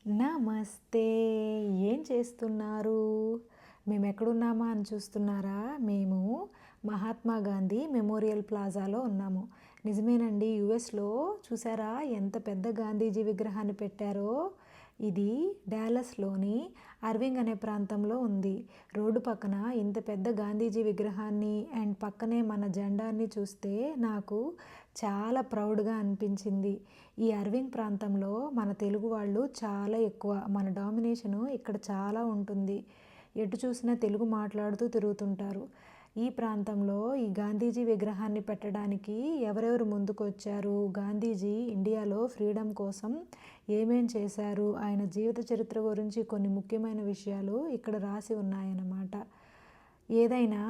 నమస్తే. ఏం చేస్తున్నారు? మేమెక్కడున్నామా అని చూస్తున్నారా? మేము మహాత్మా గాంధీ మెమోరియల్ ప్లాజాలో ఉన్నాము. నిజమేనండి. యూఎస్‌లో చూసారా ఎంత పెద్ద గాంధీజీ విగ్రహాన్ని పెట్టారో? ఇది డాలస్‌లోని అర్వింగ్ అనే ప్రాంతంలో ఉంది. రోడ్డు పక్కన ఇంత పెద్ద గాంధీజీ విగ్రహాన్ని అండ్ పక్కనే మన జెండాని చూస్తే నాకు చాలా ప్రౌడ్‌గా అనిపించింది. ఈ అర్వింగ్ ప్రాంతంలో మన తెలుగు వాళ్ళు చాలా ఎక్కువ. మన డామినేషను ఇక్కడ చాలా ఉంటుంది. ఎటు చూసినా తెలుగు మాట్లాడుతూ తిరుగుతుంటారు. ఈ ప్రాంతంలో ఈ గాంధీజీ విగ్రహాన్ని పెట్టడానికి ఎవరెవరు ముందుకొచ్చారు? గాంధీజీ ఇండియాలో ఫ్రీడమ్ కోసం ఏమేం చేశారు? ఆయన జీవిత చరిత్ర గురించి కొన్ని ముఖ్యమైన విషయాలు ఇక్కడ రాసి ఉన్నాయన్నమాట. ఏదైనా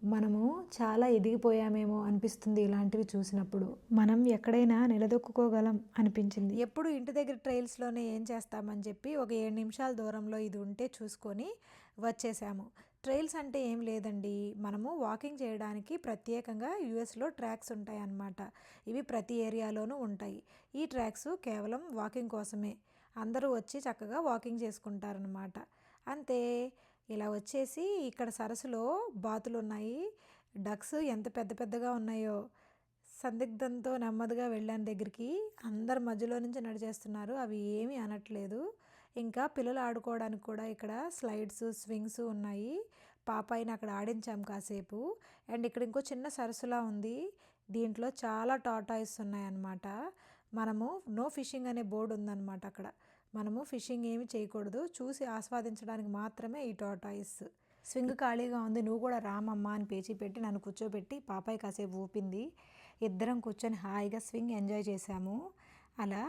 మనము చాలా ఎదిగిపోయామేమో అనిపిస్తుంది ఇలాంటివి చూసినప్పుడు. మనం ఎక్కడైనా నిలదొక్కుకోగలం అనిపించింది. ఎప్పుడు ఇంటి దగ్గర ట్రైల్స్‌లోనే ఏం చేస్తామని చెప్పి ఒక 7 నిమిషాల దూరంలో ఇది ఉంటే చూసుకొని వచ్చేసాము. ట్రైల్స్ అంటే ఏం లేదండి. మనము వాకింగ్ చేయడానికి ప్రత్యేకంగా యూఎస్‌లో ట్రాక్స్ ఉంటాయన్నమాట. ఇవి ప్రతి ఏరియాలోనూ ఉంటాయి. ఈ ట్రాక్స్ కేవలం వాకింగ్ కోసమే. అందరూ వచ్చి చక్కగా వాకింగ్ చేసుకుంటారనమాట. అంతే. ఇలా వచ్చేసి ఇక్కడ సరస్సులో బాతులున్నాయి. డక్స్ ఎంత పెద్ద పెద్దగా ఉన్నాయో. సందిగ్ధంతో నెమ్మదిగా వెళ్ళాను దగ్గరికి. అందరు మధ్యలో నుంచి నడిచేస్తున్నారు. అవి ఏమీ అనట్లేదు. ఇంకా పిల్లలు ఆడుకోవడానికి కూడా ఇక్కడ స్లైడ్స్, స్వింగ్స్ ఉన్నాయి. పాపాయిని అక్కడ ఆడించాం కాసేపు. అండ్ ఇక్కడ ఇంకో చిన్న సరస్సులా ఉంది. దీంట్లో చాలా టార్టాయిస్ ఉన్నాయన్నమాట. మనము నో ఫిషింగ్ అనే బోర్డు ఉందన్నమాట అక్కడ. మనము ఫిషింగ్ ఏమి చేయకూడదు. చూసి ఆస్వాదించడానికి మాత్రమే ఈ టార్టాయిస్. స్వింగ్ ఖాళీగా ఉంది. నువ్వు కూడా రామమ్మ అని పేచీ పెట్టి నన్ను కూర్చోబెట్టి పాపాయి కాసేపు ఊపింది. ఇద్దరం కూర్చొని హాయిగా స్వింగ్ ఎంజాయ్ చేశాము. అలా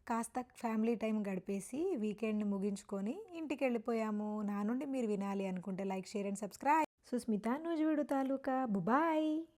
కాస్త ఫ్యామిలీ టైం గడిపేసి వీకెండ్ని ముగించుకొని ఇంటికి వెళ్ళిపోయాము. నా నుండి మీరు వినాలి అనుకుంటే like, share and subscribe. Susmita Nuzvid taluka. Bye.